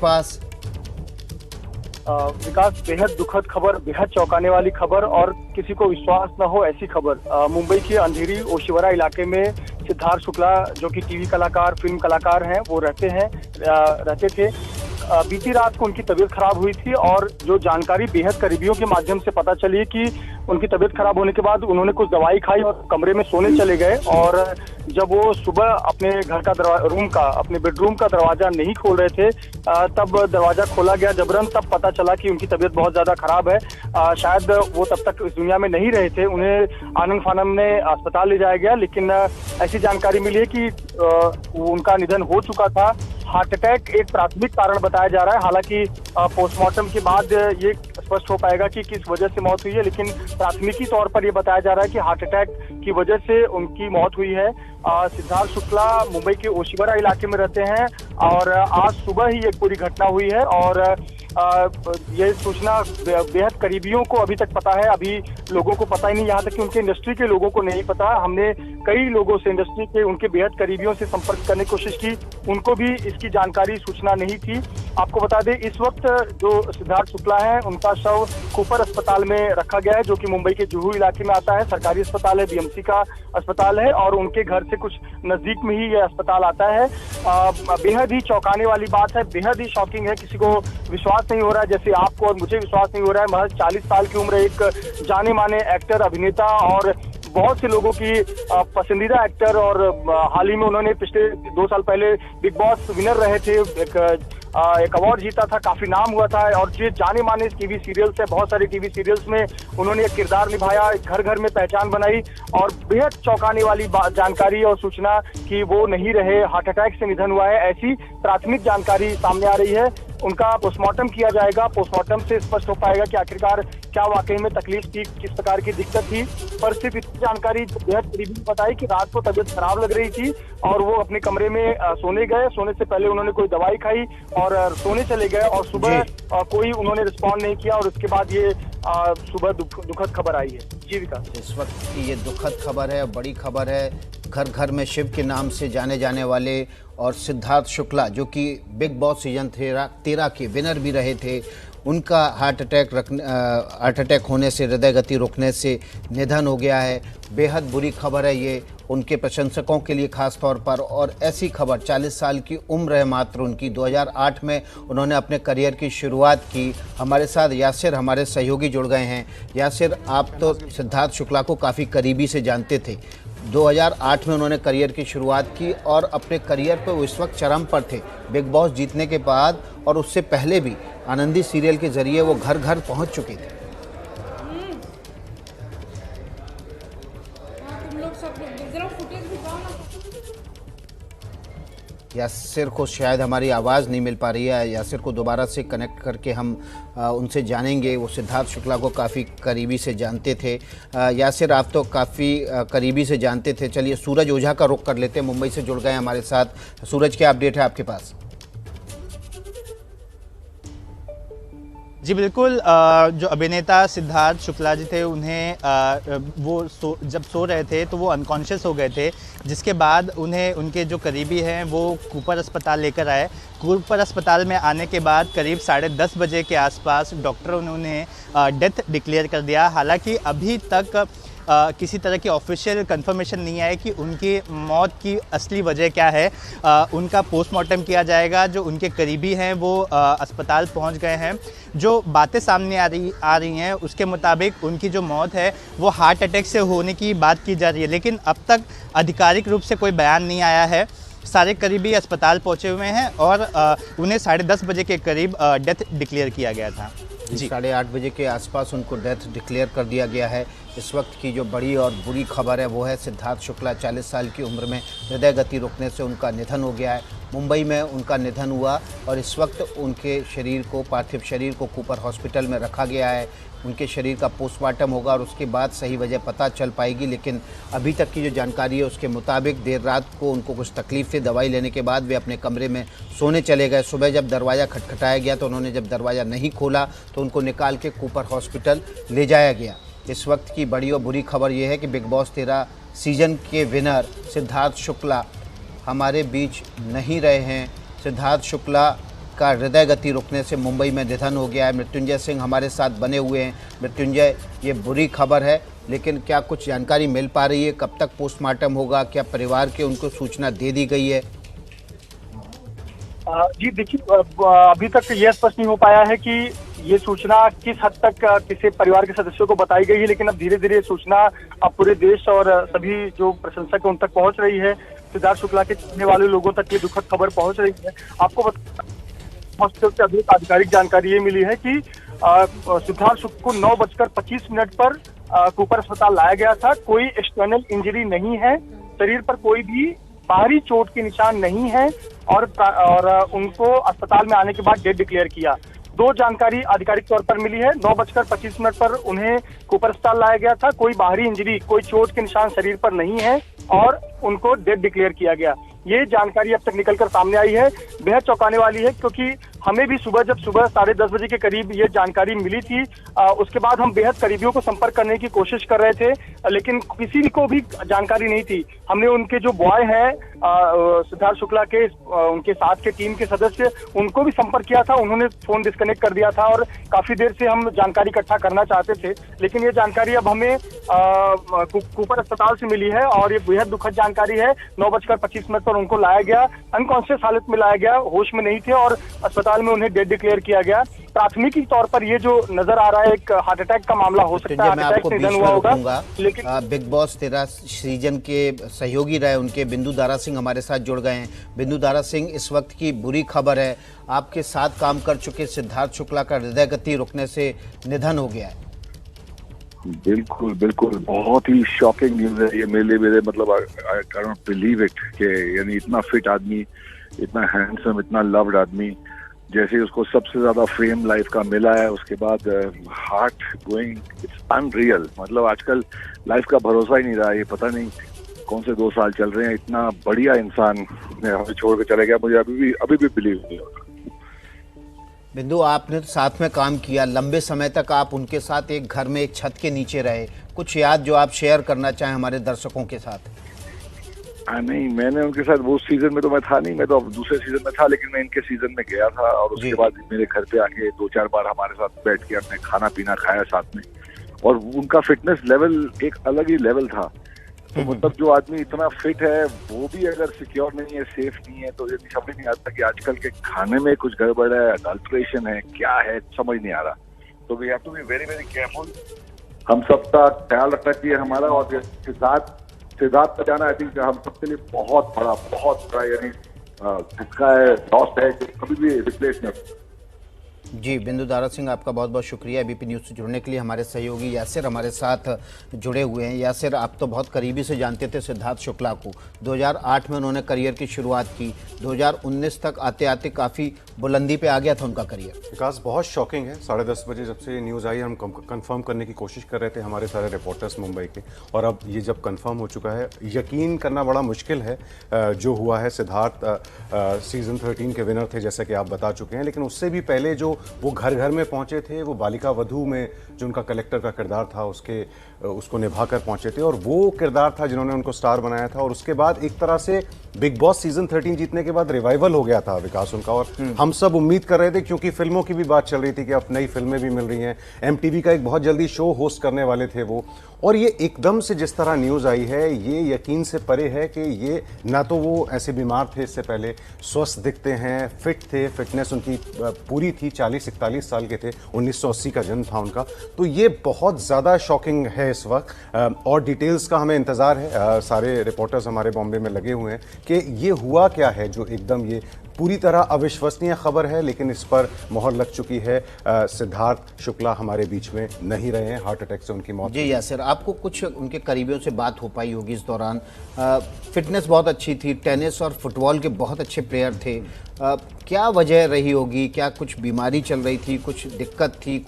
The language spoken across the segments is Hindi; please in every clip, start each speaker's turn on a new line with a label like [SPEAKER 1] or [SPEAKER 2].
[SPEAKER 1] पास
[SPEAKER 2] विकास, बेहद दुखद खबर, बेहद चौंकाने वाली खबर और किसी को विश्वास न हो ऐसी खबर। मुंबई के अंधेरी ओशिवरा इलाके में सिद्धार्थ शुक्ला, जो कि टीवी कलाकार, फिल्म कलाकार हैं, वो रहते थे। बीती रात को उनकी तबीयत खराब हुई थी और जो जानकारी बेहद करीबियों के माध्यम से पता चली कि उनकी तबीयत खराब होने के बाद उन्होंने कुछ दवाई खाई और कमरे में सोने चले गए। और जब वो सुबह अपने घर का अपने बेडरूम का दरवाजा नहीं खोल रहे थे, तब दरवाजा खोला गया जबरन। तब पता चला कि उनकी तबीयत बहुत ज्यादा खराब है। शायद वो तब तक इस दुनिया में नहीं रहे थे। उन्हें आनंद फानन में अस्पताल ले जाया गया, लेकिन ऐसी जानकारी मिली है कि उनका निधन हो चुका था। हार्ट अटैक एक प्राथमिक कारण बताया जा रहा है। हालांकि पोस्टमार्टम के बाद ये स्पष्ट हो पाएगा कि किस वजह से मौत हुई है, लेकिन प्राथमिकी तौर पर ये बताया जा रहा है कि हार्ट अटैक की वजह से उनकी मौत हुई है। सिद्धार्थ शुक्ला मुंबई के ओशिवरा इलाके में रहते हैं और आज सुबह ही एक पूरी घटना हुई है और ये सूचना बेहद करीबियों को अभी तक पता है। अभी लोगों को पता ही नहीं, यहाँ तक कि उनके इंडस्ट्री के लोगों को नहीं पता। हमने कई लोगों से, इंडस्ट्री के उनके बेहद करीबियों से संपर्क करने की कोशिश की, उनको भी इसकी जानकारी, सूचना नहीं थी। आपको बता दें, इस वक्त जो सिद्धार्थ शुक्ला है, उनका शव कूपर अस्पताल में रखा गया है, जो कि मुंबई के जुहू इलाके में आता है। सरकारी अस्पताल है, बीएमसी का अस्पताल है और उनके घर से कुछ नजदीक में ही यह अस्पताल आता है। बेहद ही चौंकाने वाली बात है, बेहद ही शॉकिंग है। किसी को विश्वास नहीं हो रहा है, जैसे आपको और मुझे विश्वास नहीं हो रहा है। महज 40 साल की उम्र, एक जाने माने एक्टर, अभिनेता और बहुत से लोगों की पसंदीदा एक्टर, और हाल ही में उन्होंने पिछले 2 साल पहले बिग बॉस विनर रहे थे, एक अवार्ड जीता था, काफी नाम हुआ था। और ये जाने माने टीवी सीरियल्स है, बहुत सारे टीवी सीरियल्स में उन्होंने एक किरदार निभाया, घर घर में पहचान बनाई। और बेहद चौंकाने वाली जानकारी और सूचना कि वो नहीं रहे, हार्ट अटैक से निधन हुआ है, ऐसी प्राथमिक जानकारी सामने आ रही है। उनका पोस्टमार्टम किया जाएगा, पोस्टमार्टम से स्पष्ट हो पाएगा कि आखिरकार क्या वाकई में तकलीफ थी, किस प्रकार की दिक्कत थी। पर सिर्फ इतनी जानकारी बेहद करीबी बताई कि रात को तबीयत खराब लग रही थी और वो अपने कमरे में सोने गए। सोने से पहले उन्होंने कोई दवाई खाई और सोने चले गए और सुबह कोई उन्होंने रिस्पॉन्ड नहीं किया और उसके बाद ये सुबह दुखद खबर आई है। जी विकास,
[SPEAKER 1] इस वक्त की ये दुखद खबर है, बड़ी खबर है। घर घर में शिव के नाम से जाने जाने वाले और सिद्धार्थ शुक्ला, जो कि बिग बॉस सीजन 13 के विनर भी रहे थे, उनका हार्ट अटैक होने से, हृदय गति रुकने से निधन हो गया है। बेहद बुरी खबर है ये उनके प्रशंसकों के लिए खास तौर पर। और ऐसी खबर, 40 साल की उम्र है मात्र उनकी। 2008 में उन्होंने अपने करियर की शुरुआत की। हमारे साथ यासिर, हमारे सहयोगी जुड़ गए हैं। यासिर, आप तो सिद्धार्थ शुक्ला को काफ़ी करीबी से जानते थे। 2008 में उन्होंने करियर की शुरुआत की और अपने करियर पर वो इस वक्त चरम पर थे। बिग बॉस जीतने के बाद और उससे पहले भी आनंदी सीरियल के जरिए वो घर घर पहुंच चुके थे। यासिर को शायद हमारी आवाज़ नहीं मिल पा रही है। यासिर को दोबारा से कनेक्ट करके हम उनसे जानेंगे। वो सिद्धार्थ शुक्ला को काफ़ी करीबी से जानते थे। यासिर, आप तो काफ़ी करीबी से जानते थे। चलिए सूरज ओझा का रुख कर लेते हैं, मुंबई से जुड़ गए हमारे साथ। सूरज, क्या अपडेट है आपके पास?
[SPEAKER 3] जी बिल्कुल, जो अभिनेता सिद्धार्थ शुक्ला जी थे, उन्हें जब सो रहे थे तो वो अनकॉन्शियस हो गए थे, जिसके बाद उन्हें उनके जो करीबी हैं वो कूपर अस्पताल लेकर आए। कूपर अस्पताल में आने के बाद करीब 10:30 बजे के आसपास डॉक्टरों ने उन्हें डेथ डिक्लेयर कर दिया। हालांकि अभी तक किसी तरह की ऑफिशियल कंफर्मेशन नहीं है कि उनकी मौत की असली वजह क्या है। उनका पोस्टमार्टम किया जाएगा। जो उनके करीबी हैं वो अस्पताल पहुंच गए हैं। जो बातें सामने आ रही हैं उसके मुताबिक उनकी जो मौत है वो हार्ट अटैक से होने की बात की जा रही है, लेकिन अब तक आधिकारिक रूप से कोई बयान नहीं आया है। सारे करीबी अस्पताल पहुंचे हुए हैं और उन्हें 10:30 बजे के करीब डेथ डिक्लेयर किया गया था।
[SPEAKER 1] जी, 8:30 बजे के आसपास उनको डेथ डिक्लेयर कर दिया गया है। इस वक्त की जो बड़ी और बुरी खबर है वो है सिद्धार्थ शुक्ला, 40 साल की उम्र में हृदय गति रुकने से उनका निधन हो गया है। मुंबई में उनका निधन हुआ और इस वक्त उनके शरीर को, पार्थिव शरीर को कूपर हॉस्पिटल में रखा गया है। उनके शरीर का पोस्टमार्टम होगा और उसके बाद सही वजह पता चल पाएगी। लेकिन अभी तक की जो जानकारी है उसके मुताबिक देर रात को उनको कुछ तकलीफ थी, दवाई लेने के बाद वे अपने कमरे में सोने चले गए। सुबह जब दरवाज़ा खटखटाया गया तो उन्होंने जब दरवाज़ा नहीं खोला तो उनको निकाल के कूपर हॉस्पिटल ले जाया गया। इस वक्त की बड़ी और बुरी खबर यह है कि बिग बॉस 13 सीजन के विनर सिद्धार्थ शुक्ला हमारे बीच नहीं रहे हैं। सिद्धार्थ शुक्ला का हृदय गति रुकने से मुंबई में निधन हो गया है। मृत्युंजय सिंह हमारे साथ बने हुए हैं। मृत्युंजय, ये बुरी खबर है, लेकिन क्या कुछ जानकारी मिल पा रही है? कब तक पोस्टमार्टम होगा? क्या परिवार के उनको सूचना दे दी गई है?
[SPEAKER 2] जी देखिए, अभी तक ये स्पष्ट नहीं हो पाया है कि ये सूचना किस हद तक किसी परिवार के सदस्यों को बताई गई है, लेकिन अब धीरे धीरे सूचना अब पूरे देश और सभी जो प्रशंसक हैं उन तक पहुंच रही है। सिद्धार्थ शुक्ला के चाहने वाले लोगों तक ये दुखद खबर पहुंच रही है। आपको हॉस्पिटल से अभी आधिकारिक जानकारी ये मिली है कि सिद्धार्थ शुक्ला को 9:25 पर कूपर अस्पताल लाया गया था। कोई एक्सटर्नल इंजरी नहीं है, शरीर पर कोई भी बाहरी चोट के निशान नहीं है और उनको अस्पताल में आने के बाद डेड डिक्लेयर किया। दो जानकारी आधिकारिक तौर पर मिली है। 9:25 पर उन्हें कूपर अस्पताल लाया गया था। कोई बाहरी इंजरी, कोई चोट के निशान शरीर पर नहीं है और उनको डेड डिक्लेयर किया गया। ये जानकारी अब तक निकलकर सामने आई है, बेहद चौंकाने वाली है, क्योंकि हमें भी जब सुबह 10:30 बजे के करीब ये जानकारी मिली थी, उसके बाद हम बेहद करीबियों को संपर्क करने की कोशिश कर रहे थे, लेकिन किसी को भी जानकारी नहीं थी। हमने उनके जो बॉय हैं सिद्धार्थ शुक्ला के, उनके साथ के टीम के सदस्य, उनको भी संपर्क किया था। उन्होंने फोन डिस्कनेक्ट कर दिया था और काफी देर से हम जानकारी इकट्ठा करना चाहते थे, लेकिन ये जानकारी अब हमें कूपर अस्पताल से मिली है और ये बेहद दुखद जानकारी है। 9:25 पर उनको लाया गया, अनकॉन्शियस हालत में लाया गया, होश में नहीं थे और अस्पताल में उन्हें डेड डिक्लेयर किया गया। प्राथमिकी तौर पर ये जो नजर आ रहा है एक हार्ट अटैक का मामला हो सकता है, हार्ट अटैक से निधन हुआ होगा।
[SPEAKER 1] लेकिन बिग बॉस 13 सीजन के सहयोगी रहे उनके बिंदु दारा सिंह हमारे साथ जुड़ गए हैं। बिंदु दारा सिंह, इस वक्त की बुरी खबर है, आपके साथ काम कर चुके सिद्धार्थ शुक्ला का हृदय गति रुकने से निधन हो गया है।
[SPEAKER 4] बिल्कुल बिल्कुल, बहुत ही शॉकिंग न्यूज है ये मेरे मतलब I can not believe it के यानी इतना फिट आदमी, इतना हैंडसम, इतना लव्ड आदमी, जैसे उसको सबसे ज्यादा फेम लाइफ का मिला है, उसके बाद हार्ट गोइंग, इट्स अनरियल। मतलब आजकल लाइफ का भरोसा ही नहीं रहा। ये पता नहीं कौन से 2 साल चल रहे हैं, इतना बढ़िया इंसान हमें छोड़ के चले गया। मुझे अभी भी बिलीव नहीं होता।
[SPEAKER 1] बिंदु, आपने तो साथ में काम किया, लंबे समय तक आप उनके साथ एक घर में एक छत के नीचे रहे, कुछ याद जो आप शेयर करना चाहें हमारे दर्शकों के साथ?
[SPEAKER 4] नहीं, मैंने उनके साथ वो सीजन में तो मैं था नहीं, मैं तो अब दूसरे सीजन में था, लेकिन मैं इनके सीजन में गया था और उसके बाद मेरे घर पे आके 2-4 बार हमारे साथ बैठ के हमने खाना पीना खाया साथ में, और उनका फिटनेस लेवल एक अलग ही लेवल था। तो मतलब जो आदमी इतना फिट है वो भी अगर सिक्योर नहीं है, सेफ नहीं है, तो ये समझ नहीं आता कि आजकल के खाने में कुछ गड़बड़ है, अडल्ट्रेशन है, क्या है, समझ नहीं आ रहा। तो we have to be very very careful. हम सबका ख्याल रखना चाहिए हमारा, और सिद्धार्थ का जाना आई थिंक हम सबके लिए बहुत बड़ा यानी धक्का है, लॉस है, कभी भी रिप्लेस नहीं हो।
[SPEAKER 1] जी, बिंदु दारा सिंह, आपका बहुत बहुत शुक्रिया एबीपी न्यूज़ से जुड़ने के लिए। हमारे सहयोगी यासिर हमारे साथ जुड़े हुए हैं। यासिर, आप तो बहुत करीबी से जानते थे सिद्धार्थ शुक्ला को। 2008 में उन्होंने करियर की शुरुआत की, 2019 तक आते आते काफ़ी बुलंदी पे आ गया था उनका करियर।
[SPEAKER 5] विकास, बहुत शॉकिंग है। 10:30 बजे जब से ये न्यूज़ आई, हम कंफर्म करने की कोशिश कर रहे थे, हमारे सारे रिपोर्टर्स मुंबई के, और अब ये जब कंफर्म हो चुका है, यकीन करना बड़ा मुश्किल है। जो हुआ है, सिद्धार्थ सीजन 13 के विनर थे, जैसे कि आप बता चुके हैं, लेकिन उससे भी पहले जो वो घर घर में पहुंचे थे, वो बालिका वधू में जो उनका कलेक्टर का किरदार था उसको निभाकर पहुंचे थे, और वो किरदार था जिन्होंने उनको स्टार बनाया था। और उसके बाद एक तरह से बिग बॉस सीजन 13 जीतने के बाद रिवाइवल हो गया था विकास उनका, और हम सब उम्मीद कर रहे थे, क्योंकि फिल्मों की भी बात चल रही थी कि अब नई फिल्में भी मिल रही हैं, एमटीवी का एक बहुत जल्दी शो होस्ट करने वाले थे वो, और ये एकदम से जिस तरह न्यूज़ आई है, ये यकीन से परे है कि ये ना तो वो ऐसे बीमार थे इससे पहले, स्वस्थ दिखते हैं, फिट थे, फिटनेस उनकी पूरी थी, 40-41 साल के थे, 1980 का जन्म था उनका। तो ये बहुत ज़्यादा शॉकिंग है इस वक्त, और डिटेल्स का हमें इंतज़ार है। सारे रिपोर्टर्स हमारे बॉम्बे में लगे हुए हैं कि ये हुआ क्या है, जो एकदम ये पूरी तरह अविश्वसनीय खबर है, लेकिन इस पर मोहर लग चुकी है। सिद्धार्थ शुक्ला हमारे बीच में नहीं रहे हैं, हार्ट अटैक से उनकी मौत।
[SPEAKER 1] जी यासिर, आपको कुछ उनके करीबियों से बात हो पाई होगी इस दौरान। फिटनेस बहुत अच्छी थी, टेनिस और फुटबॉल के बहुत अच्छे प्लेयर थे। क्या वजह रही होगी? क्या कुछ बीमारी चल रही थी, कुछ दिक्कत थी,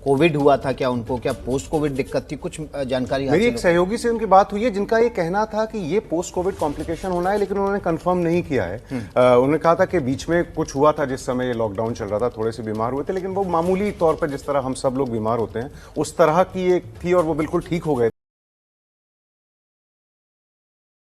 [SPEAKER 1] कोविड हुआ था क्या उनको, क्या पोस्ट कोविड दिक्कत थी? कुछ जानकारी
[SPEAKER 5] मेरी एक सहयोगी से उनकी बात हुई है, जिनका ये कहना था कि ये पोस्ट कोविड कॉम्प्लिकेशन होना है, लेकिन उन्होंने कंफर्म नहीं किया है। उन्होंने कहा था कि बीच में कुछ हुआ था, जिस समय ये लॉकडाउन चल रहा था, थोड़े से बीमार हुए थे, लेकिन वो मामूली तौर पर जिस तरह हम सब लोग बीमार होते हैं उस तरह की एक थी, और वो बिल्कुल ठीक हो गए